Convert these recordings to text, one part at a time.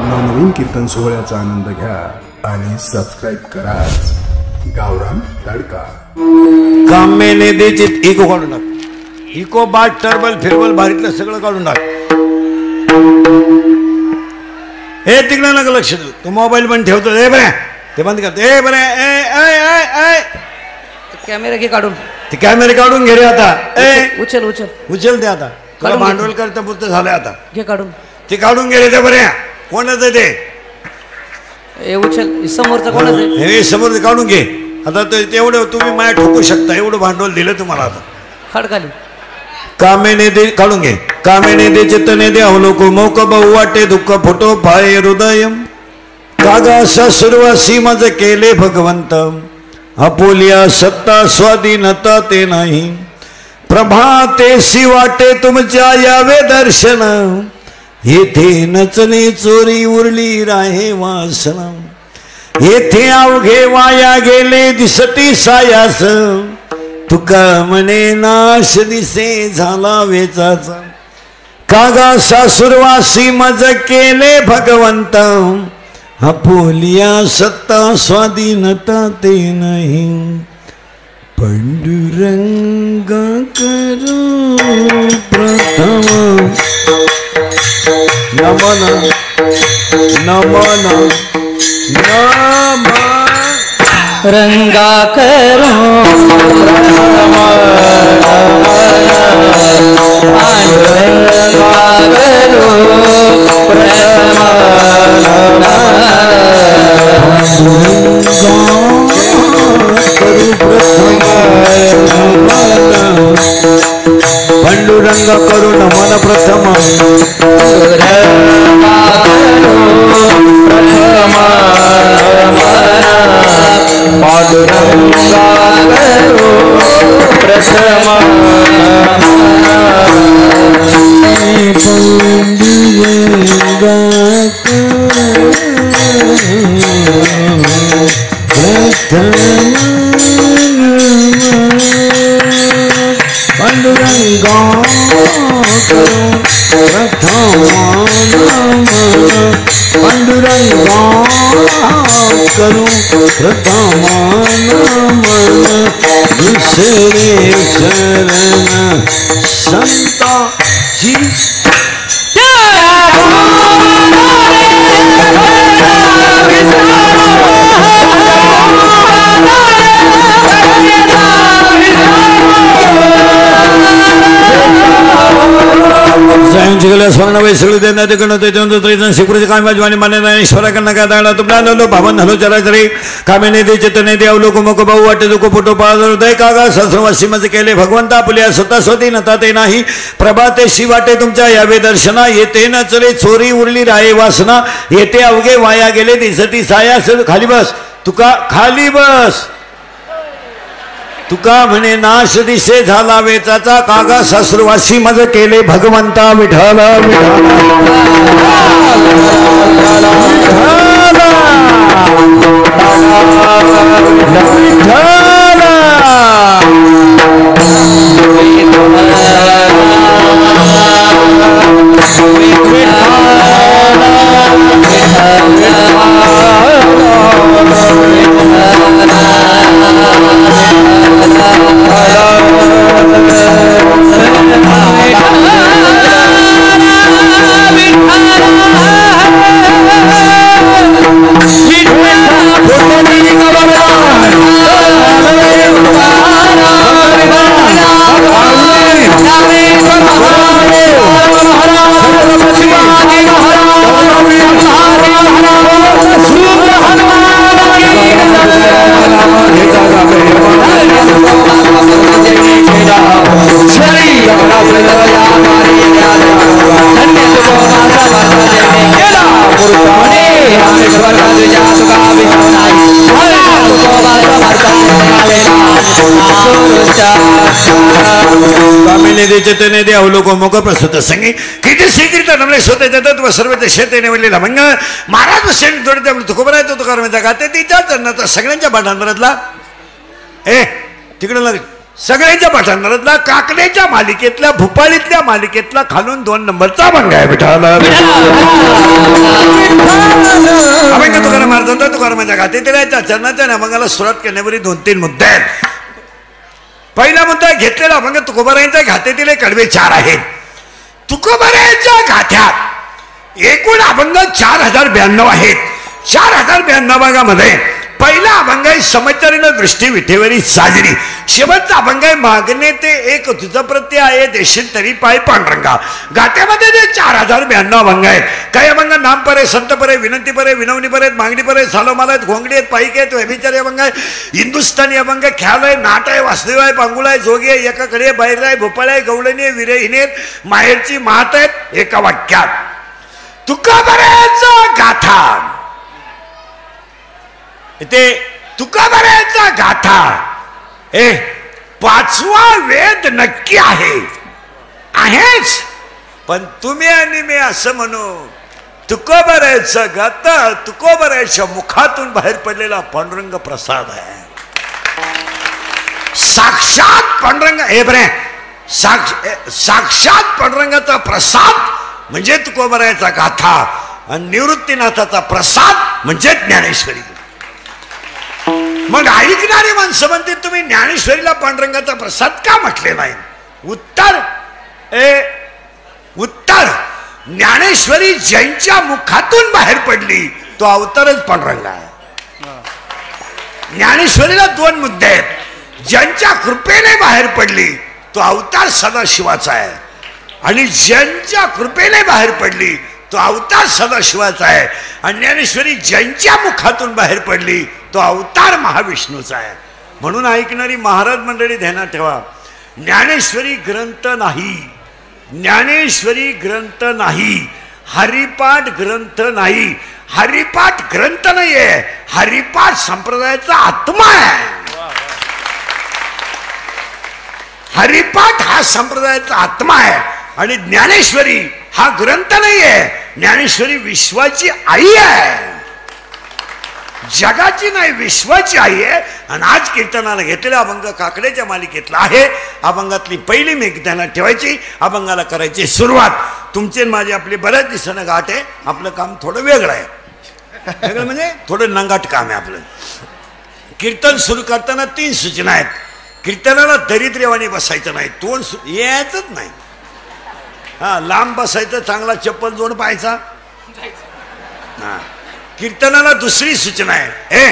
नवनवीन कीर्तन सोहळ्याचा आनंद घ्या आणि सबस्क्राइब करा गावरान तडका। कामेने देचित इको काढून टाक, इको बाट टर्बल फिरबल भारीतलं सगळं काढून टाक। हे तिकडे नका लक्ष देऊ, तो मोबाईल पण ठेवतो। ए बरे ते बंद करते। ए बरे ए ए ए कॅमेरा घे काढून, ते कॅमेरे काढून घे रे आता। ए उचल उचल उचल ते आता, तुला भांडवल करता पुरतं झालंय आता। घे काढून, ते काढून गेले ते बरे। कोणाचं ते ए उचल, समोरचं कोणाचं? हे समोर काढून घे आता। तेवढं तुम्ही माया ठोकू शकता, एवढं भांडवल दिलं तुम्हाला आता। खडकाली कामेने दे काढून घे। कामेने दे चित्तने दे अवलोक मोक बहु वाटे दुःख फुटो पाय हृदय कागा सुरवासी मज केले भगवंत अपोलिया सत्ता स्वाधीनता ते नाही प्रभातेसी वाटे तुमच्या यावे दर्शन येथे नचने चोरी उरली राहे वासना येथे अवघे वाया गेले दिसती सायास तुका म्हणे नाश दिसे झाला वेचाचा कागा सासुरवासी मज केले भगवंत अपोलिया सत्ता स्वाधीनता ते नाही पांडुरंग करो प्रथम नमन नमन नमन रंगा करो पांडुरंग करू नमन प्रथम करू प्रथमान मन दुसरे चरण संता जी स्वर्ण वैसळू देण्यात शिवकृती कामवाजवानी मान्य ईश्वराकडनं काय दाडा तुमला लो भावन हलो चराचरी कामेने दे चितने दे अवलोक मोक बहु वाटे दुःख फोटो पाहदय कागा सहस्रवासी मज केले भगवंता आपल्या स्वतः स्वती नता ते नाही प्रभाते शी वाटे तुमच्या यावे दर्शना येते न चले चोरी उरली राहे वासना येते अवघे वाया गेले दिसती साया खाली बस तुका खाली बस तुका म्हणे नाश दिसे झाला वेचाचा कागा सासुरवासी मज केले भगवंता विठ्ठल चेतने दे अवलोक मोक प्रस्तुत संगी किती स्वीकृत नमले स्वतः जातात व सर्व शेते निवडलेला मंग महाराज शेण जोडते आपलं तुकोबरायचं तुकारामाचा गाते तिच्या चरणाचा सगळ्यांच्या भांडांबरातला ए तिकडे लाग सगळ्यांच्या पठाणारातला काकड्याच्या मालिकेतल्या भूपाळीतल्या मालिकेतला खालून 2 नंबरचा अभंग आहे. विठाला अभंग तुकाराम महाराजांचा तुकारामाच्या गाथेतील चरणाच्या अभंगाला सुरुवात करण्यावरील 2-3 मुद्दे आहेत. पहिला मुद्दा घेतलेला अभंग तुकोबारायांच्या गाथेतील कडवे 4 आहेत. तुकोबारायांच्या गाथ्यात एकूण अभंग 4092 आहेत. 4092 अभंगामध्ये पहिला अभंग आहे समचारीनं दृष्टी विठेवरी साजरी. शेवटचा अभंग आहे मागणे ते एक तुझं प्रत्ये आहे देशील तरी पाय पांडुरंगा. गात्यामध्ये जे 4092 अभंग आहेत. काही अभंग नाम परे संत परे विनंती परे विनवणी परे मागणी परे सालोमाला आहेत घोंगडी आहेत पाईक आहेत व्यभिचारी अभंग आहे हिंदुस्थानी अभंग ख्याल आहे नाट आहे वासुदेव आहे पांगुळ आहे जोगी आहे एकाकडे बाहेर आहे भोपाळ आहे गवळणी आहे विरहिणी आहेत माहेरची मात आहेत एका वाक्यात. तुकोबारायांचा गाथा ते तुकोबारायांचा गाथा 5वा वेद नक्की आहेच पण तुम्ही आणि मी असं म्हणू तुकोबारायांचा गाथा तुकोबारायांच्या मुखातून बाहेर पडलेला पांडुरंग प्रसाद आहे. साक्षात पांडुरंग हे बरे साक्षात पांडुरंगाचा प्रसाद म्हणजे तुकोबारायांचा गाथा आणि निवृत्तीनाथाचा प्रसाद म्हणजे ज्ञानेश्वरी. मग ऐकणारी माणसं म्हणते तुम्ही ज्ञानेश्वरीला पांडुरंगाचा प्रसाद का म्हटले नाही. उत्तर ज्ञानेश्वरी ज्यांच्या मुखातून बाहेर पडली तो अवतारच पांडुरंग आहे. ज्ञानेश्वरीला 2 मुद्दे आहेत. ज्यांच्या कृपेने बाहेर पडली तो अवतार सदाशिवाचा आहे आणि ज्यांच्या कृपेने बाहेर पडली तो अवतार सदाशिवाचा आहे. आणि ज्ञानेश्वरी ज्यांच्या मुखातून बाहेर पडली तो अवतार महाविष्णूचा आहे. म्हणून ऐकणारी महाराज मंडळी ध्यानात ठेवा ज्ञानेश्वरी ग्रंथ नाही ज्ञानेश्वरी ग्रंथ नाही हरिपाठ ग्रंथ नाही हरिपाठ ग्रंथ नाहीये हरिपाठ संप्रदायाचा आत्मा आहे. हरिपाठ हा संप्रदायाचा आत्मा आहे आणि ज्ञानेश्वरी हा ग्रंथ नाहीये ज्ञानेश्वरी विश्वाची आई आहे जगाची नाही विश्वाची आई आहे. आणि आज कीर्तनाला घेतलेला अभंग काकड्याच्या मालिकेतला आहे. अभंगातली पहिली मेघ ध्यानात ठेवायची अभंगाला करायची सुरुवात. तुमचे माझे आपली बऱ्याच दिवसानं गाठ आहे. आपलं काम थोडं वेगळं आहे वेगळं म्हणजे थोडं नंगाट काम आहे आपलं. कीर्तन सुरू करताना 3 सूचना आहेत. कीर्तनाला दरिद्र्यवानी बसायचं नाही तोंड यायचंच नाही. हा लांब बसायचं चांगला चप्पल जोड पाहायचा. हा कीर्तनाला दुसरी सूचना आहे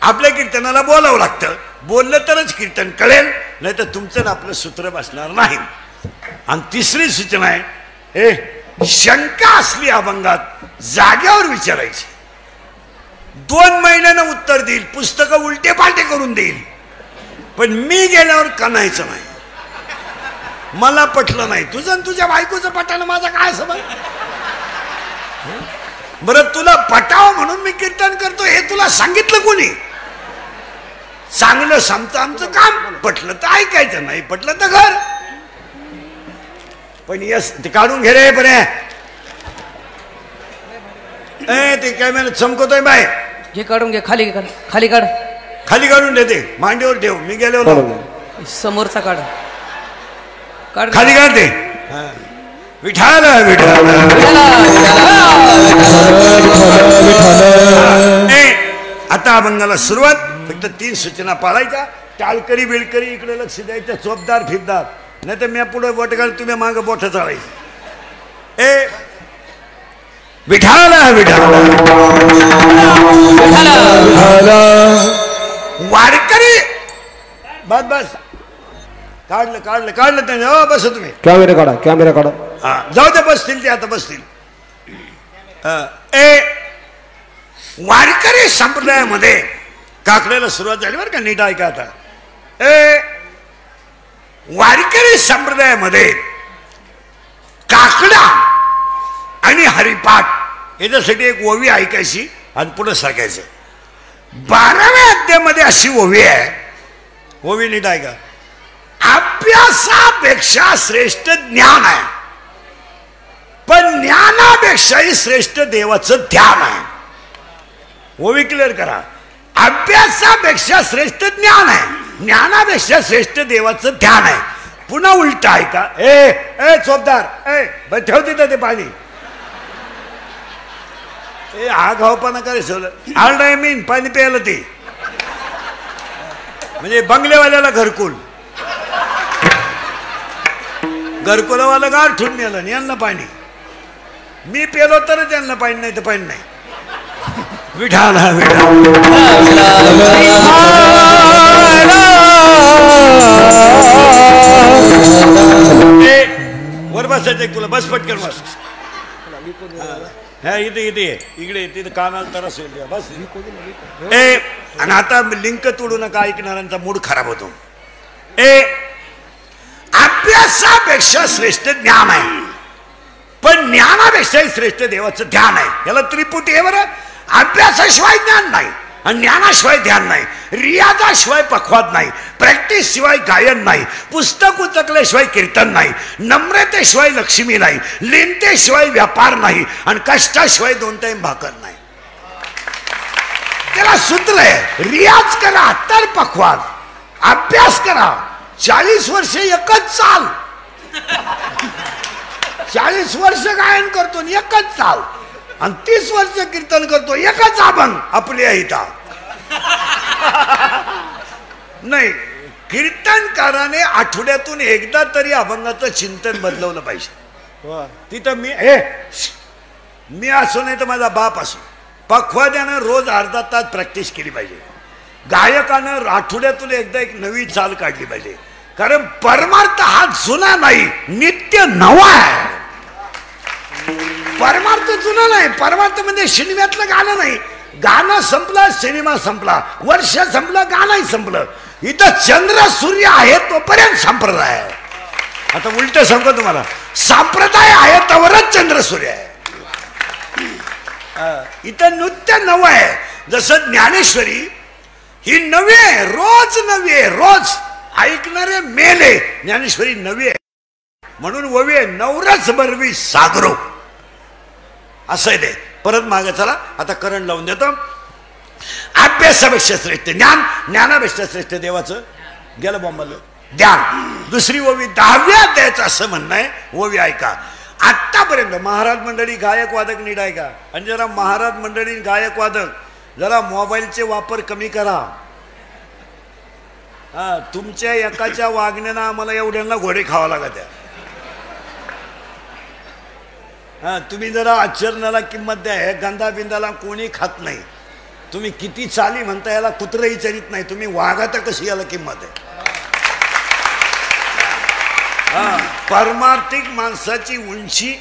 आपल्या कीर्तनाला बोलावं लागतं बोललं तरच कीर्तन कळेल नाही तर तुमचं आपलं सूत्र बसणार नाही. आणि तिसरी सूचना आहे शंका असली अभंगात जाग्यावर विचारायची. 2 महिन्यानं उत्तर देईल पुस्तकं उलटे पालटे करून देईल पण मी गेल्यावर कणायचं नाही. मला पटलं नाही तुझं आणि तुझ्या बायकोचं पटानं माझा काय समज. बरं तुला पटावं म्हणून मी कीर्तन करतो हे तुला सांगितलं कोणी. चांगलं सांगतं आमचं काम पटलं तर ऐकायचं नाही पटलं तर घर. पण यस ते काढून घे रे बरे ते कॅमेरा चमकतोय बाय घे काढून घे खाली काढ खाली काढ खाली काढून देते मांडीवर ठेव मी गेलो समोरचा काढ काढ खाली काढते. विठाल विठाल आता अभंगाला सुरुवात फक्त 3 सूचना पाळायच्या. टाळकरी बिळकरी इकडे लक्ष द्यायचं चोपदार फिरदार नाही तर मी पुढे बोट घाल तुम्ही मागं बोट चालायची. विठाल विठाल वारकरी बस बस काढलं काढलं काढलं त्याने बस तुम्ही कॅमेरा काढा कॅमेरा काढा. जाऊ दे बसतील ते आता बसतील. वारकरी संप्रदायामध्ये काकड्याला सुरुवात झाली बरं का नीट ऐका आता. वारकरी संप्रदायामध्ये काकडा आणि हरिपाठ याच्यासाठी एक ओवी ऐकायची आणि पुढे सांगायचं. 12व्या अध्यायामध्ये अशी ओवी आहे ओवी नीट ऐका. अभ्यासापेक्षा श्रेष्ठ ज्ञान आहे पण ज्ञानापेक्षाही श्रेष्ठ देवाचं ध्यान आहे. ओवी क्लिअर करा. अभ्यासापेक्षा श्रेष्ठ ज्ञान आहे ज्ञानापेक्षा श्रेष्ठ देवाचं ध्यान आहे. पुन्हा उलट आहे का? ए चोपदार, ठेव तिथं ते पाणी. हा घावपणा करे सवलं. आल नाही मीन पाणी प्यायला ते म्हणजे बंगलेवाल्याला घरकुल, घरकुलवाला गार ठेवून नेलं यांना पाणी. मी पेलो तरच यांना पाणी, नाही तर पाणी नाही. विठाला वर बसायचं तुला, बस पटकन बस. हा इथे इकडे तिथे कानाला तर असेल बस. आणि आता लिंक तोडू नका, ऐकणाऱ्यांचा मूड खराब होतो. अभ्यासापेक्षा श्रेष्ठ ज्ञान आहे, पण ज्ञानापेक्षाही श्रेष्ठ देवाचं ध्यान आहे. याला त्रिपुटी आहे बरं. अभ्यासाशिवाय ज्ञान नाही आणि ज्ञानाशिवाय ध्यान नाही, रियाजाशिवाय पखवाद नाही, प्रॅक्टिस शिवाय गायन नाही, पुस्तक उचकल्याशिवाय कीर्तन नाही, नम्रतेशिवाय लक्ष्मी नाही, लेनतेशिवाय व्यापार नाही आणि कष्टाशिवाय 2 टाइम भाकर नाही. त्याला सूत्र आहे, रियाज करा तर पखवाद, अभ्यास करा 40 वर्ष एकच चाल. 40 वर्ष गायन करतो एकच चाल आणि 30 वर्ष कीर्तन करतो एकच अभंग. आपली ऐता नाही. कीर्तनकाराने आठवड्यातून एकदा तरी अभंगाचं चिंतन बदलवलं पाहिजे. तिथं मी असो नाही तर माझा बाप असो, पखवाद्यानं रोज अर्धा तास प्रॅक्टिस केली पाहिजे. गायकानं आठवड्यातून एकदा एक नवी चाल काढली पाहिजे. कारण परमार्थ हा जुना नाही, नित्य नवा आहे. परमार्थ जुना नाही, परमार्थ म्हणजे सिनेमातलं गाणं नाही. गाणं संपलं, सिनेमा संपला, वर्ष संपलं, गाणंही संपलं. इथं चंद्र सूर्य आहे तोपर्यंत संप्रदाय आहे. आता उलट सांगतो तुम्हाला, संप्रदाय आहे तोवरच चंद्र सूर्य आहे. इथं नृत्य नवं आहे. जसं ज्ञानेश्वरी ही नवी आहे, रोज नवी आहे, रोज ऐकणारे मेले. ज्ञानेश्वरी नवी आहे म्हणून ववी आहे. नवरच बरवी सागरो असं आहे ते. परत मागे चला, आता करंट लावून देतो. अभ्यासापेक्षा श्रेष्ठ ज्ञान, ज्ञानापेक्षा श्रेष्ठ देवाचं गेलं बॉम्बल ध्यान. दुसरी ओवी 10व्या अध्यायाचं असं म्हणणं आहे. ओवी ऐका. आतापर्यंत महाराज मंडळी गायक वादक नीट ऐका. आणि जरा महाराज मंडळी गायक वादक जरा मोबाईलचे वापर कमी करा. तुमच्या एकाच्या वागण्यानं आम्हाला एवढ्यांना घोडे खावा लागत आहे. तुम्ही जरा आचरणाला किंमत द्या. हे गंधा बिंदाला कोणी खात नाही. तुम्ही किती चाली म्हणता याला कुत्रही चरित नाही. तुम्ही वागाता कशी याला किंमत आहे. परमार्थिक माणसाची उंची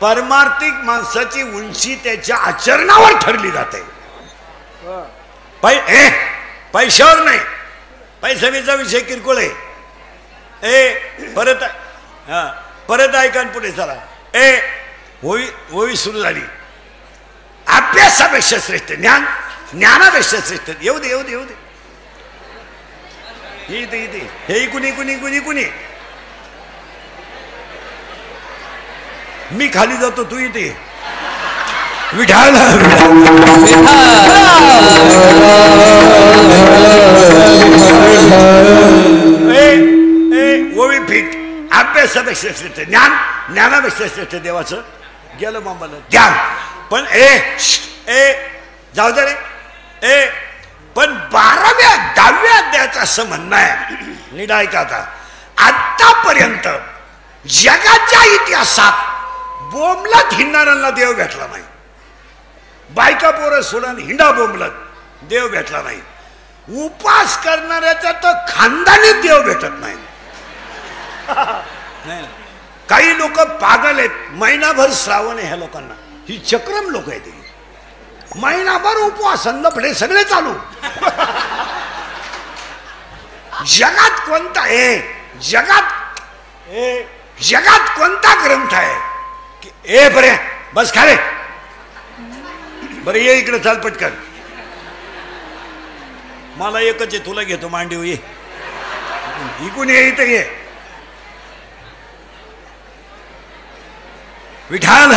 परमार्थिक माणसाची उंची त्याच्या आचरणावर ठरली जाते. पैशावर नाही. पैशाचा विषय किरकोळ आहे. परत ऐका पुढे चला. होळी सुरू झाली. अभ्यासापेक्षा श्रेष्ठ ज्ञान, ज्ञानापेक्षा श्रेष्ठ. येऊ दे येऊ दे येऊ दे. इथे हे कुणी कुणी कुणी कुणी मी खाली जातो, तू इथे विठाल. ओवी पीठ. अभ्यासापेक्षा श्रेष्ठ ज्ञान, ज्ञानापेक्षा श्रेष्ठ देवाचं गेलं मामाला ध्यान. पण जाऊ दे रे. पण 12व्या 10व्या अध्यायाचं असं म्हणणं आहे. नीट ऐका. आता आतापर्यंत जगाच्या इतिहासात बोंबलत हिंडणाऱ्यांना देव भेटला नाही. बायका पोरं सोडून हिंडा बोंबलत देव भेटला नाही. उपास करणाऱ्याचा तर खानदानी देव भेटत नाही. काही लोक पागल आहेत. महिनाभर श्रावण आहे ह्या लोकांना. ही चक्रम लोक आहेत. महिनाभर उपवास लफडे सगळे चालू. जगात कोणता आहे, जगात कोणता ग्रंथ आहे बरे बस खाले बरं ये इकडे चाल पटकन. मला एकच आहे, तुला घेतो मांडीव. ये इकून ये, इथं ये. विठाल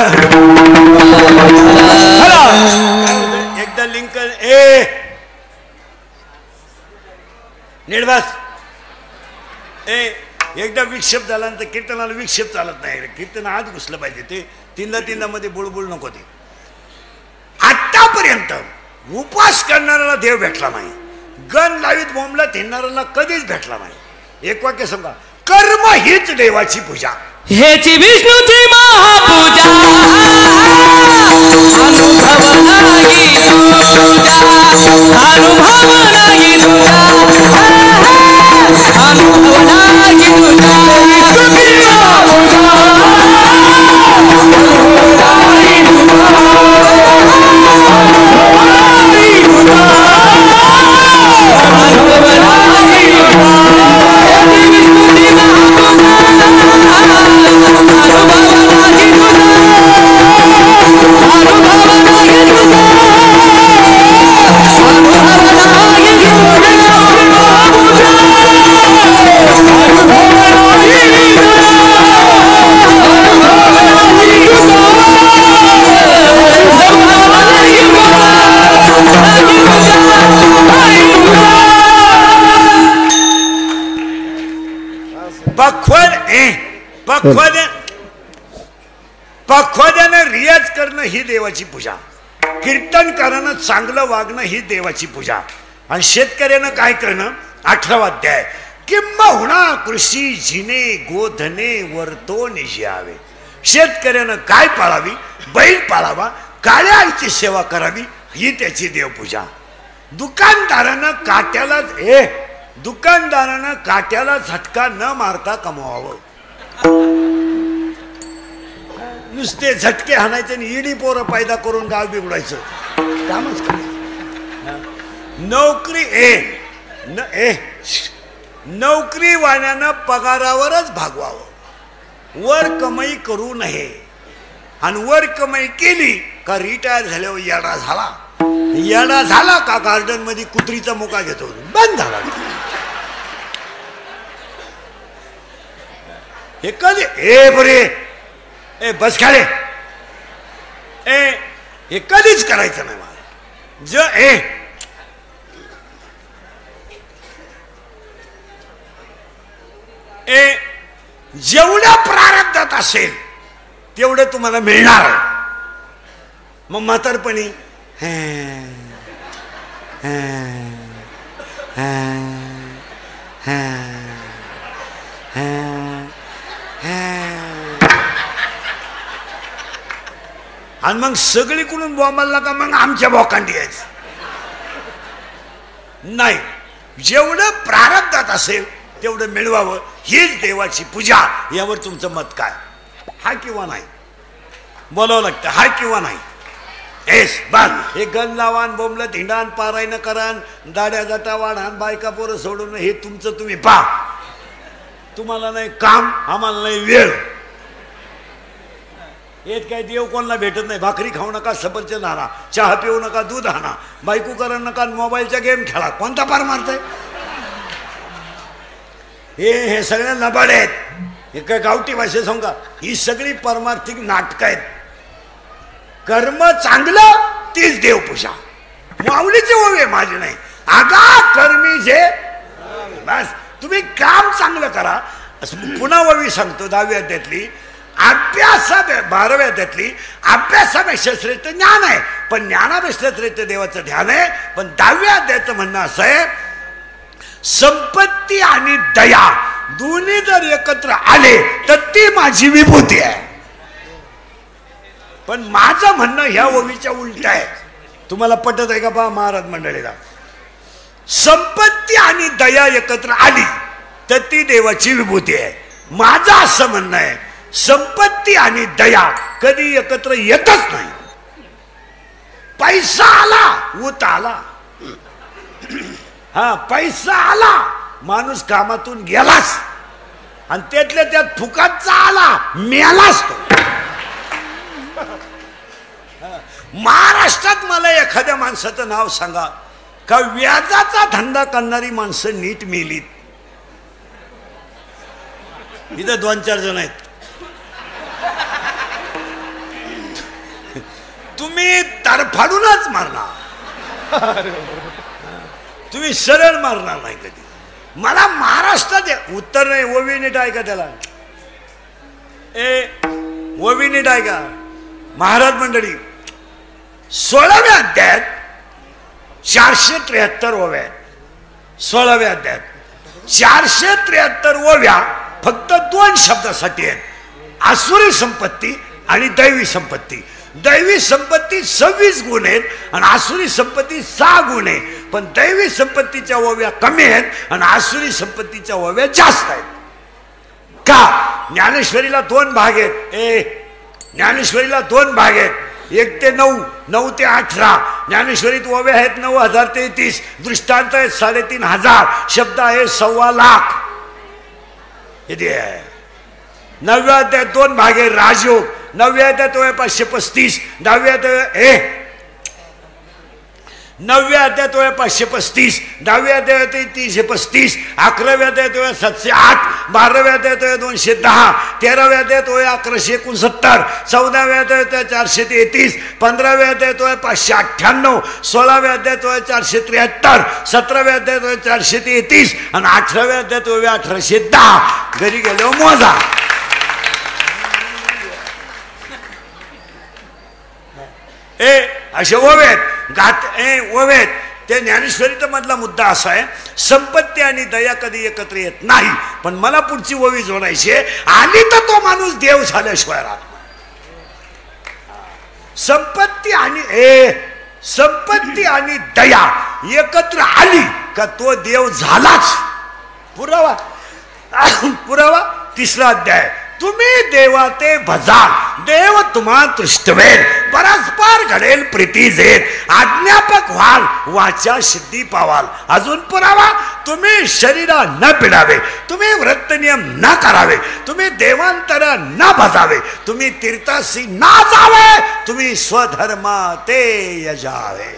एकदा लिंक निर्वास एकदा विक्षेप झाल्यानंतर कीर्तनाला विक्षेप चालत नाही. कीर्तन आत घुसलं पाहिजे. ते तीनदा मध्ये बुळबुळ नको. ते आतापर्यंत उपवास करणाऱ्याला देव भेटला नाही. गण लावीत बोंबला थिंडणाऱ्याला कधीच भेटला नाही. एक वाक्य सांगा, कर्म हीच देवाची पूजा. हेची विष्णूची महापूजा अनुभव नाही तुझा, अनुभव नाही तुझा, अनुभव नाही तुझा. विष्णूची महापूजा पक्वाद्यानं रियाज करणं ही देवाची पूजा. कीर्तन करणं, चांगलं वागणं ही देवाची पूजा. आणि शेतकऱ्यानं काय करणं, 18वा अध्याय, किंबहुना कृषी जिने गोधने वर्तो निजावे. शेतकऱ्यानं काय पाळावी, बैल पाळावा, काळ्या आईची सेवा करावी ही त्याची देवपूजा. दुकानदारानं काट्याला झटका न मारता कमवावं. नुसते झटके हाणायचे आणि इडी पोरं पैदा करून गाव बिघडायचं कामच करायचं. नोकरी वाल्यानं पगारावरच भागवावं. वर कमाई करू नये. आणि वर कमाई केली का रिटायर झाल्यावर येडा झाला का गार्डन मध्ये कुत्रीचा मुका घेतो, बंद झाला. हे कधी बस खाले हे कधीच करायचं नाही मला. जेवढ्या प्रारब्धात असेल तेवढं तुम्हाला मिळणार. मग म्हातारपणी आणि मग सगळीकडून बॉम्बाला का मग आमच्या बोकांडी यायचं नाही. जेवढं प्रारब्धात असेल तेवढं मिळवावं हीच देवाची पूजा. यावर तुमचं मत काय, हा किंवा नाही बोलावं लागतं, हा किंवा नाही. हे गण लावान, बोंबलं धिंडान, पारायण करान, दाड्या जाटा वाढान, बायका पोरं सोडून, हे तुमचं तुम्ही पहा. तुम्हाला नाही काम, आम्हाला नाही वेळ. येत काय देव कोणाला भेटत नाही. भाकरी खाऊ नका, सफरचंद आणा, चहा पिऊ नका, दूध आणा, बायको करा नका, मोबाईलचा गेम खेळा. कोणता पार मारताय? हे सगळे लबाड आहेत. हे काय गावठी भाषेत सांगा, ही सगळी परमार्थिक नाटक आहेत. कर्म चांगलं तीच देवपूजा. माऊलीचे ओवे माझे नाही. आगा कर्मी जे, बस तुम्ही काम चांगलं करा. पुन्हा ओवी सांगतो 10व्या अध्यायातली, 12व्या अध्यायातली, अभ्यासापेक्षा श्रेष्ठ ज्ञान आहे, पण ज्ञानापेक्षा श्रेष्ठ देवाचं ध्यान आहे. पण 10व्या अध्यायाचं म्हणणं असं आहे, संपत्ती आणि दया दोन्ही जर एकत्र आले तर ती माझी विभूती आहे. पण माझं म्हणणं ह्या ओवीच्या उलट आहे. तुम्हाला पटत आहे का पहा महाराज मंडळीला. संपत्ती आणि दया एकत्र आली तर ती देवाची विभूती आहे. माझं असं म्हणणं आहे, संपत्ती आणि दया कधी एकत्र येतच नाही. पैसा आला ऊत आला, हा पैसा आला माणूस कामातून गेलाच, आणि त्यातल्या त्यात फुकाटचा आला मेलाच तो. महाराष्ट्रात मला एखाद्या माणसाचं नाव सांगा का व्याजाचा धंदा करणारी माणसं नीट मेलीत. इथं 2-4 जण आहेत. तुम्ही तरफाडूनच मारणार, तुम्ही सरळ मारणार नाही कधी. मला महाराष्ट्रात उत्तर नाही ओवी नीट ऐका त्याला ओवी नीट ऐका महाराज मंडळी 16व्या अध्यायात 473 ओव्या आहेत 16व्या अध्यायात 473 ओव्या फक्त 2 शब्दासाठी आहेत आसुरी संपत्ती आणि दैवी संपत्ती दैवी संपत्ती 26 गुण आहेत आणि आसुरी संपत्ती 6 गुण आहे पण दैवी संपत्तीच्या ओव्या कमी आहेत आणि आसुरी संपत्तीच्या ओव्या जास्त आहेत का ज्ञानेश्वरीला 2 भाग आहेत ज्ञानेश्वरीला 2 भाग आहेत 1 ते 9 9 ते 18 ज्ञानेश्वरीत ओव्या आहेत 9033 दृष्टांत आहेत 3500 शब्द आहे 1.25 लाख किती आहे 9व्या अध्यायात 2 भाग आहे राजयोग 9व्या अध्यायात ओव्या 535 10व्या अध्यायात 9व्या अध्यायात ओव्या 535 10व्या अध्यायात 335 11व्या अध्यायात ओव्या 708 12व्या अध्यायात ओव्या 210 13व्या अध्यायात ओव्या 1169 14व्या अध्यायात 433 15व्या अध्यायात ओव्या 598 16व्या अध्यायात ओव्या 473 17व्या अध्यायात ओव्या 433 आणि 18व्या अध्यायात ओव्या 1810 घरी गेल्यावर मोजा असे ओवेत गात ओवेत ते ज्ञानेश्वरीचा मधला मुद्दा असा आहे संपत्ती आणि दया कधी एकत्र येत नाही पण मला पुढची ओवी जोडायची आली तर तो माणूस देव झाल्याशिवाय राहत संपत्ती आणि दया एकत्र आली का तो देव झालाच पुरावा 3रा अध्याय तुम्ही देवाते भजाल देव तुम्हा तृष्टवेल परस्पर घडेल प्रीती जेत आज्ञापक व्हाल वाचा सिद्धी पावाल अजून पुरावा तुम्ही शरीरा न पिडावे तुम्ही व्रत नियम न करावे तुम्ही देवांतर न भजावे तुम्ही तीर्थासी ना जावे तुम्ही स्वधर्मा ते यजावे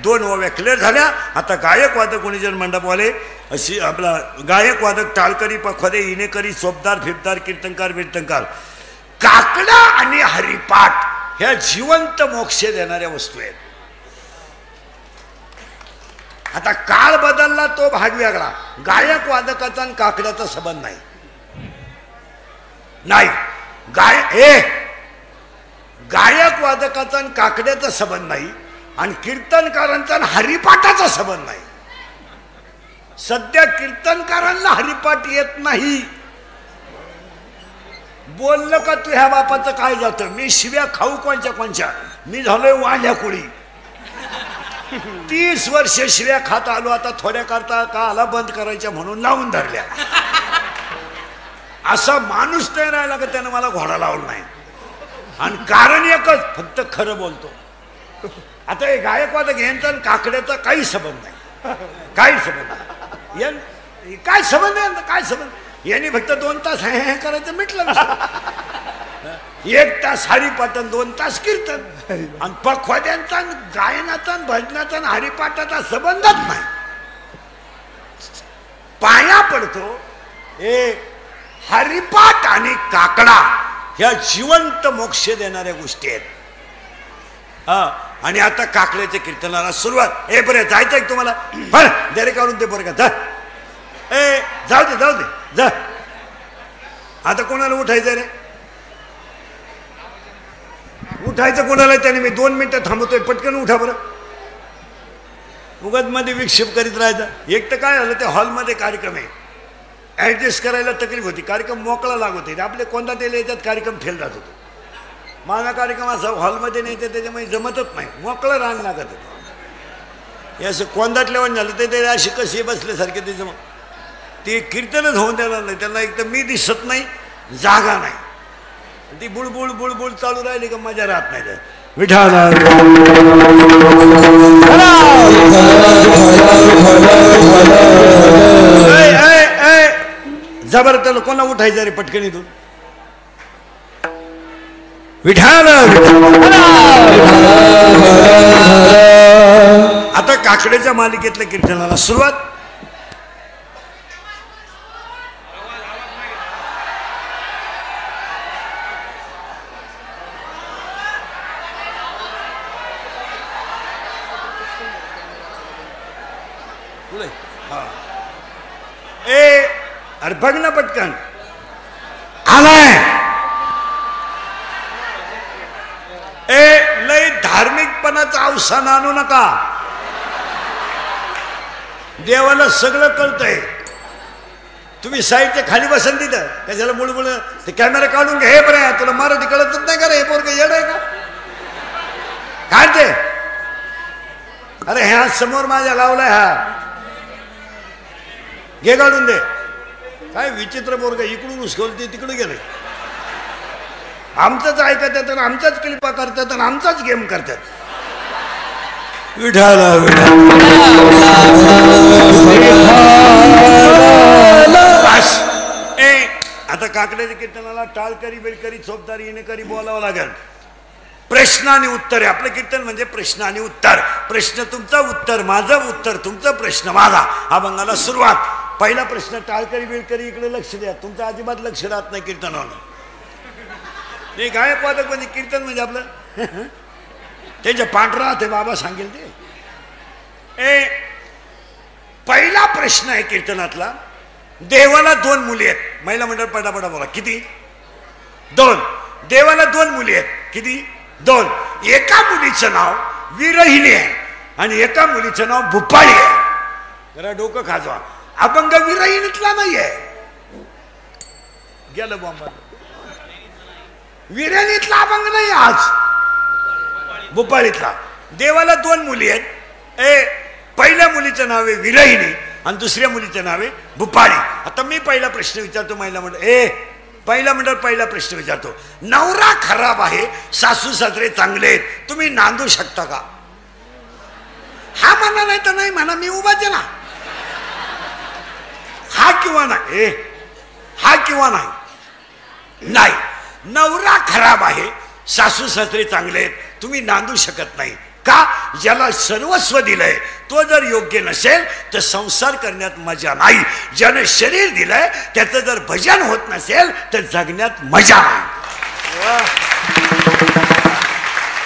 दोन ओव्या क्लिअर झाल्या आता गायक वादक गुणीजन मंडपवाले अशी आपला गायक वादक टाळकरी पखवादे इनेकरी चोपदार फिरदार कीर्तनकार काकडा आणि हरिपाठ ह्या जिवंत मोक्ष देणाऱ्या वस्तू आहेत आता काळ बदलला तो भाग वेगळा गायक वादकाचा आणि काकड्याचा संबंध नाही गायक वादकाचा आणि काकड्याचा संबंध नाही आणि कीर्तनकारांचा हरिपाठाचा संबंध नाही सध्या कीर्तनकारांना हरिपाठ येत नाही बोललं का तू ह्या बापाचं काय जातं मी शिव्या खाऊ कोणच्या मी झालोय वाल्या कुळी 30 वर्ष शिव्या खात आलो आता थोड्या करता का आला बंद करायच्या म्हणून लावून धरल्या असा माणूस नाही राहिला का त्यानं मला घोडा लावला नाही आणि कारण एकच फक्त खरं बोलतो आता हे गायकवादक यांचा काकड्याचा काही संबंध नाही काही संबंध नाही काय संबंध आहे काय संबंध यांनी फक्त 2 तास हे करायचं मिटलं 1 तास हरिपाठन 2 तास कीर्तन आणि पखवाद्यांचा गायनाचा भजनाचा हरिपाठाचा संबंधच नाही पाया पडतो हरिपाठ आणि काकडा ह्या जिवंत मोक्ष देणाऱ्या गोष्टी आहेत आणि आता काकड्याच्या कीर्तनाला सुरुवात बरं जायचं आहे तुम्हाला बरं दरे काढून दे बरं का जाऊ दे जा आता कोणाला उठायचं रे उठायचं कोणाला त्याने मी 2 मिनिटं थांबवतोय पटकन उठा बरं उगाच मध्ये विक्षेप करीत राहायचा एक तर काय झालं ते हॉलमध्ये कार्यक्रम आहे ऍडजस्ट करायला तकलीफ होती कार्यक्रम मोकळा लागत होते आपले कोणता तेल याच्यात कार्यक्रम फेल जात होतो माझा कार्यक्रम असा हॉलमध्ये नाही तर त्याच्यामुळे जमतच नाही मोकळं रांग लागत होतं हे असं कोंदाटल्यावर झालं तर ते अशी कशी बसल्यासारखे ते जम ते कीर्तनच होऊन देणार नाही त्यांना एक तर मी दिसत नाही जागा नाही ती बुळबुळ बुळबुळ चालू राहिली का मजा राहत नाही तर विठाला जबर त्याला कोणा उठायचं रे पटकन इथून विठाल आता काकड्याच्या मालिकेतल्या कीर्तनाला सुरुवात अरे बघ ना पटकन आलाय. लय धार्मिकपणाचं अवसान आणू नका. देवाला सगळं कळतंय. तुम्ही साईडच्या खाली बसन तिथं त्याच्याला मुळमुळ ते कॅमेरा काढून घ्या. हे बरं तुला मराठी कळतच नाही का रे? हे पोरग येड आहे का काय ते? अरे ह्या समोर माझ्या लावलाय हा घे काढून दे. काय विचित्र पोरग इकडून उचलते तिकडे गेले. आमचंच ऐकत येतात, आमचाच क्लिपा करतात आणि आमचाच गेम करतात. विठाला आता काकड्याच्या कीर्तनाला टाळकरी बेलकरी चोपदारी येणेकरी बोलावं लागेल. प्रश्न आणि उत्तर आहे आपलं कीर्तन म्हणजे प्रश्न आणि उत्तर. प्रश्न तुमचा, उत्तर माझं, उत्तर तुमचं, प्रश्न माझा. अभंगाला सुरुवात. पहिला प्रश्न टाळकरी बेलकरी इकडे लक्ष द्या. तुमचं अजिबात लक्ष राहत नाही कीर्तनाला. नाही गायक वादक म्हणजे कीर्तन म्हणजे आपलं त्यांच्या पांढरा ते बाबा सांगेल ते. पहिला प्रश्न आहे कीर्तनातला. देवाला 2 मुली आहेत. महिला मंडळ पटापटा बोला. किती? 2. देवाला 2 मुली आहेत. किती? 2. एका मुलीचं नाव विरहिणी आहे आणि एका मुलीचं नाव भुपाळी आहे. जरा डोकं खाजवा. अभंग विरहिणीतला नाहीये. गेलं बॉम्बा. विरहिणीतला अभंग नाही आज, भुपाळीतला. देवाला 2 मुली आहेत. पहिल्या मुलीचं नाव आहे विरहिणी आणि दुसऱ्या मुलीचं नाव आहे भुपाळी. आता मी पहिला प्रश्न विचारतो महिला मंडळ. पहिला प्रश्न विचारतो. नवरा खराब आहे, सासू सासरे चांगले आहेत, तुम्ही नांदू शकता का? हा म्हणा नाही तर नाही म्हणा. मी उभाच आहे ना. हा किंवा नाही. हा किंवा नाही. नाही. नवरा खराब आहे, सासू सासरे चांगले आहेत, तुम्ही नांदू शकत नाही का? ज्याला सर्वस्व दिलंय तो जर योग्य नसेल तर संसार करण्यात मजा नाही. ज्याने शरीर दिलंय त्याचं जर भजन होत नसेल तर जगण्यात मजा नाही.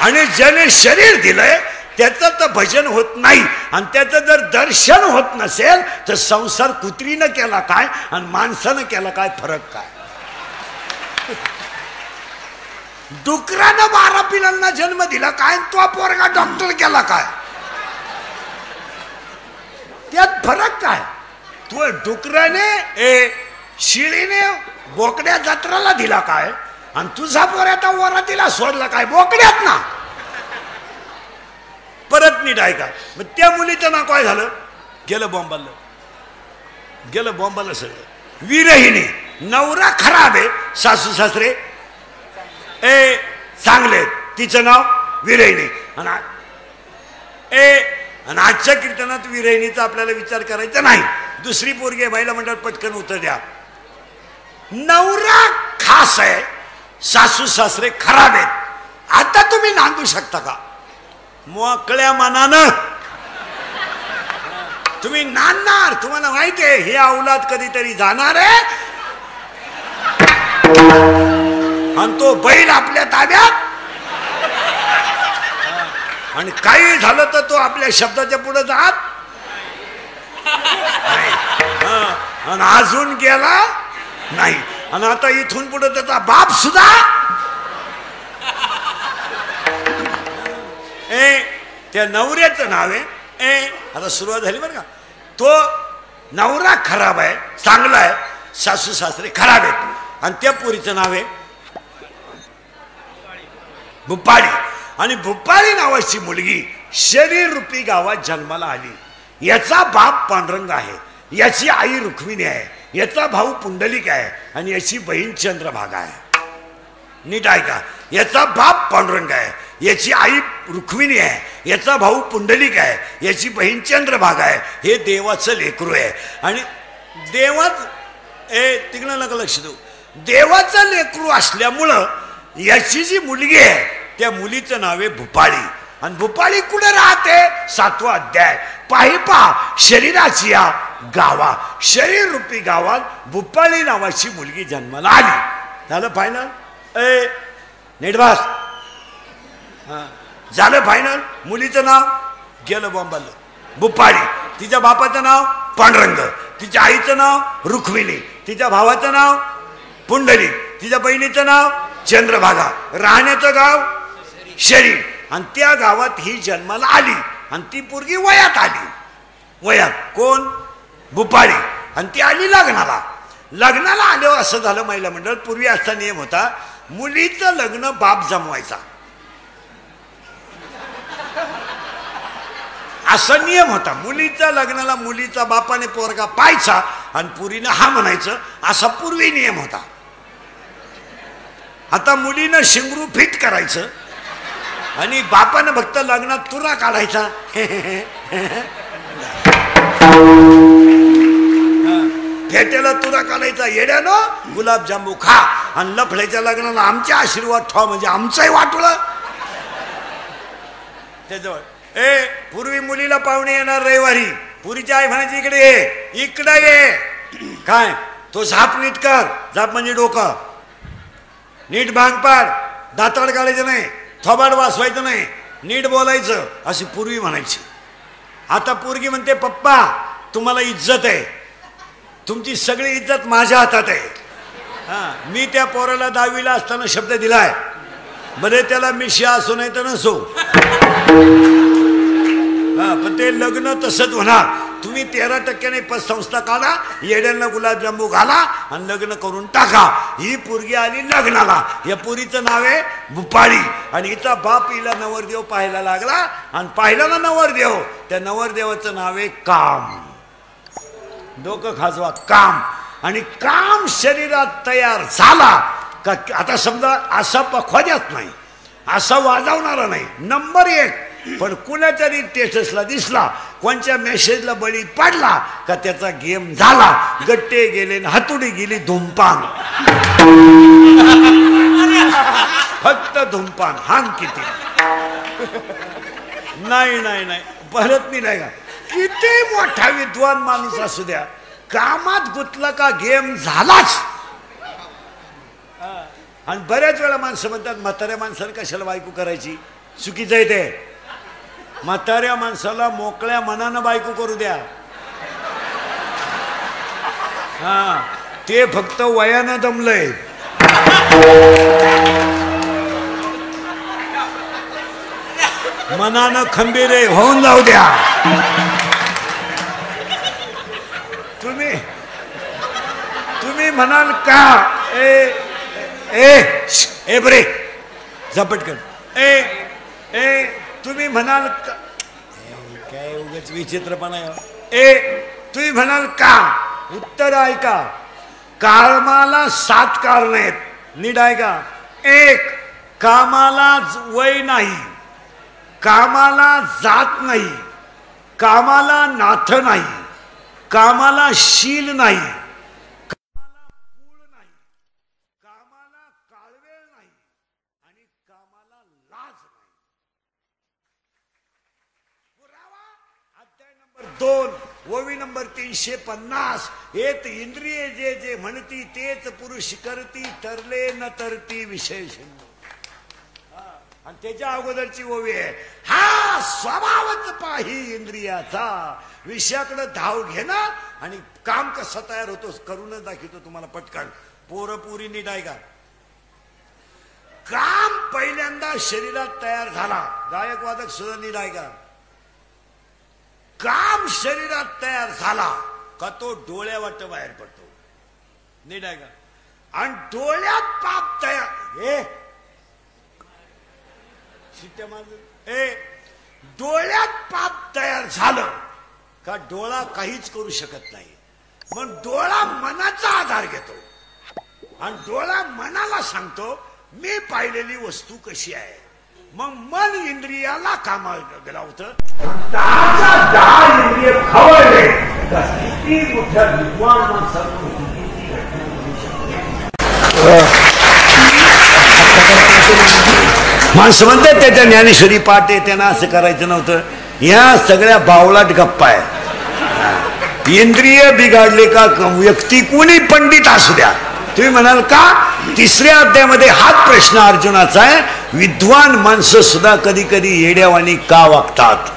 आणि ज्याने शरीर दिलंय त्याचं तर भजन होत नाही आणि त्याचं जर दर्शन होत नसेल तर संसार कुत्रीनं केला काय आणि माणसानं केला काय, फरक काय? डुकरानं 12 पिलांना जन्म दिला काय, तो पोरगा डॉक्टर केला काय? त्यात फरक काय? तो डुकराने शिळीने बोकड्या जत्राला दिला काय आणि तुझा पोऱ्याचा वरातीला सोडला काय? बोकड्यात ना. परत नीट ऐका. मग त्या मुलीचं नाव काय झालं? गेलं बॉम्बाला सगळं. विरहिणी. नवरा खराब आहे, सासू सासरे चांगले, तिचं नाव विरहिणी. आणि आजच्या कीर्तनात विरहिणीचा आपल्याला विचार करायचा नाही. दुसरी पोरगी महिला मंडळ पटकन उत्तर द्या. नवरा खास आहे, सासू सासरे खराब आहेत, आता तुम्ही नांदू शकता का? मोकळ्या मनानं तुम्ही नांदणार. तुम्हाला माहिती आहे हे औलाद कधीतरी जाणार आहे आणि तो बैल आपल्या ताब्यात. आणि काही झालं तर तो आपल्या शब्दाच्या पुढे जात नाही. आणि अजून गेला नाही. आणि आता इथून पुढे त्याचा बाप सुद्धा त्या नवऱ्याचं नाव आहे. आता सुरुवात झाली बरं का. तो नवरा खराब आहे, चांगला आहे, सासू सासरे खराब आहेत आणि त्या पोरीचं नाव आहे भुपाळी. आणि भुपाळी नावाची मुलगी शरीर रूपी गावात जन्माला आली. याचा बाप पांडुरंग आहे, याची आई रुक्मिणी आहे, याचा भाऊ पुंडलिक आहे आणि याची बहीण चंद्रभागा आहे. नीट ऐका. याचा बाप पांडुरंग आहे, याची आई रुक्मिणी आहे, याचा भाऊ पुंडलिक आहे, याची बहीण चंद्रभागा आहे. हे देवाचं लेकरू आहे. आणि देवाच तिकडं नका लक्ष देऊ. देवाचं लेकरू असल्यामुळं याची जी मुलगी आहे त्या मुलीचं नाव आहे भुपाळी. आणि भुपाळी कुठे राहते? 7वा अध्याय. पाहिपा शरीराची या गावा, शरीर रूपी गावात भुपाळी नावाची मुलगी जन्माला आली. झालं फायनल? नेटवास झालं फायनल. मुलीचं नाव गेलं बॉम्बाला भुपाळी. तिच्या बापाचं नाव पांडुरंग, तिच्या आईचं नाव रुक्मिणी, तिच्या भावाचं नाव पुंडलिक, तिच्या बहिणीचं नाव चंद्रभागा, राहण्याचं गाव शरीर. आणि त्या गावात ही जन्माला आली आणि ती पोरगी वयात आली. वयात कोण? भुपाळी. आणि ती आली लग्नाला. लग्नाला आल्यावर असं झालं महिला मंडळ, पूर्वी असा नियम होता, मुलीचं लग्न बाप जमवायचा असा नियम होता. मुलीच्या लग्नाला मुलीचा बापाने पोरगा पाहायचा आणि पुरीनं हा म्हणायचं, असा पूर्वी नियम होता. आता मुलीनं शिंगरू फिट करायचं आणि बापानं फक्त लग्नात तुरा काढायचा. फेट्याला तुरा काढायचा, येड्यानं गुलाबजांबू खा आणि लफड्याच्या लग्नाला आमचे आशीर्वाद ठेवा म्हणजे आमचंही वाटलं. त्याजवळ पूर्वी मुलीला पाहुणे येणार रविवारी, पुरीची आई म्हणायची इकडे ये, इकडे ये. काय तो झाप नीट कर, झाप म्हणजे डोकं नीट, भांग पाड, दाताड काढायचं नाही, थोबाड वाचवायचं नाही, नीट बोलायचं, अशी पूर्वी म्हणायची. आता पोरगी म्हणते पप्पा तुम्हाला इज्जत आहे, तुमची सगळी इज्जत माझ्या हातात आहे. मी त्या पोराला 10वीला असताना शब्द दिलाय, बरे त्याला मिश्या असो नाही तर नसो, पण ते लग्न तसंच होणार. तुम्ही 13% पतसंस्था काढा, येड्यांना गुलाबजांबू घाला आणि लग्न करून टाका. ही पोरगी आली लग्नाला. या पोरीचं नाव आहे भुपाळी आणि हिचा बाप हिला नवरदेव पाहायला लागला आणि पाहिला ना नवरदेव, त्या नवरदेवाचं नाव आहे काम. डोकं खाजवा, काम. आणि काम शरीरात तयार झाला का आता समजा असा पखवाद्यात नाही, असा वाजवणारा नाही, नंबर 1. पण कुणाच्याही टेस्टसला दिसला, कोणच्या मेसेजला बळी पडला का त्याचा गेम झाला. गट्टे गेले, हातुडी गेली, धुमपान, फक्त धुमपान. हान किती नाही नाही नाही परत नाही का. किती मोठा विद्वान माणूस असू द्या, कामात गुतला का गेम झालाच. आणि बऱ्याच वेळा माणसं म्हणतात म्हाताऱ्या माणसाला कशाला बायको करायची, चुकीचं आहे ते. म्हाताऱ्या माणसाला मोकळ्या मनानं बायको करू द्या. ते फक्त वयानं दमलंय. मनानं खंबीर होऊन जाऊ द्या. तुम्ही म्हणाल का ए बरे झपट कर, तुम्ही म्हणाल का काय उगाच विचित्रपणा आहे. तुम्ही म्हणाल का, उत्तर ऐका. कामाला 7 कारण आहेत, नीट ऐका. 1, कामाला वय नाही, कामाला जात नाही, कामाला नाथ नाही, कामाला शील नाही, कामाला कुळ नाही, कामाला काळवेळ नाही आणि कामाला लाज नाही. पुरावा अध्याय नंबर 2 ओवी नंबर 350. येत इंद्रिय जे जे म्हणती तेच पुरुष करती, तरले न तरती विशेष. आणि त्याच्या अगोदरची ओवी आहे, हा स्वभावच पाही इंद्रियाचा, विषयाकडे धाव घेणार आणि काम कसं तयार होतो करूनच दाखवतो तुम्हाला पटकन. पोरपुरी नीट आहे का. काम पहिल्यांदा शरीरात तयार झाला, गायक वादक सुद्धा नीट आहे का. काम शरीरात तयार झाला का तो डोळ्यावाट बाहेर पडतो, नीट आहे का. आणि डोळ्यात पाप तयार, डोळ्यात पाप तयार झालं का डोळा काहीच करू शकत नाही. मग डोळा मनाचा आधार घेतो आणि डोळा मनाला सांगतो मी पाहिलेली वस्तू कशी आहे. मग मन इंद्रियाला कामाला लावतं. माणसं म्हणतात त्याच्या ज्ञानेश्वरी पाठ आहे, त्यांना असं करायचं नव्हतं. ह्या सगळ्या बावळाट गप्पा आहे. इंद्रिय बिघाडले का व्यक्ती कोणी पंडित असू द्या. तुम्ही म्हणाल का 3ऱ्या अध्यायामध्ये हाच प्रश्न अर्जुनाचा आहे, विद्वान माणसं सुद्धा कधी कधी येड्यावानी का वागतात.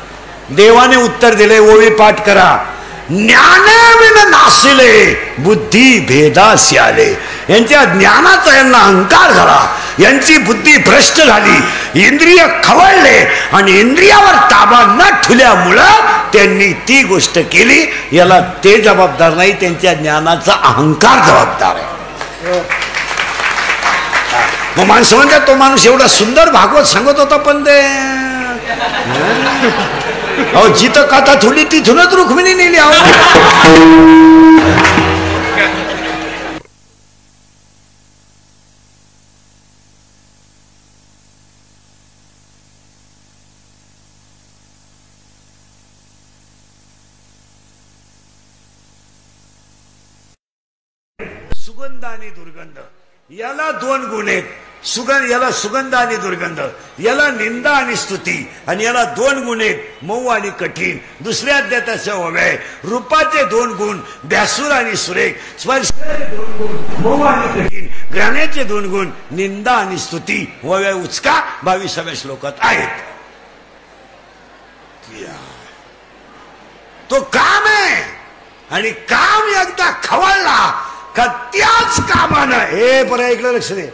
देवाने उत्तर दिले, ओळी पाठ करा. ज्ञानविन नासिले बुद्धी भेदासी आले. यांच्या ज्ञानाचा यांना अहंकार झाला, यांची बुद्धी भ्रष्ट झाली, इंद्रिय खवळले आणि इंद्रियावर ताबा न ठेवल्यामुळं त्यांनी ती गोष्ट केली. याला ते जबाबदार नाही, त्यांच्या ज्ञानाचा अहंकार जबाबदार आहे. मग माणसं म्हणतात तो माणूस एवढा सुंदर भागवत सांगत होता, पण ते अहो जिथं कथा थोडी तिथूनच रुक्मिणी नेली. सुगंध आणि दुर्गंध याला दोन गुण आहेत. याला सुगंध आणि दुर्गंध, याला निंदा आणि स्तुती, आणि याला दोन गुण आहेत, मऊ आणि कठीण. दुसऱ्या अध्यायाचा ओव्या रूपाचे दोन गुण, भ्यासूर आणि सुरेख. स्पर्शाचे दोन गुण, मऊ आणि कठीण. ग्राण्याचे दोन गुण, निंदा आणि स्तुती. ओव्या उचका 22व्या श्लोकात आहेत. तो काम आहे, आणि काम एकदा खवळला का त्याच कामानं हे बरं ऐकलं, लक्ष दे,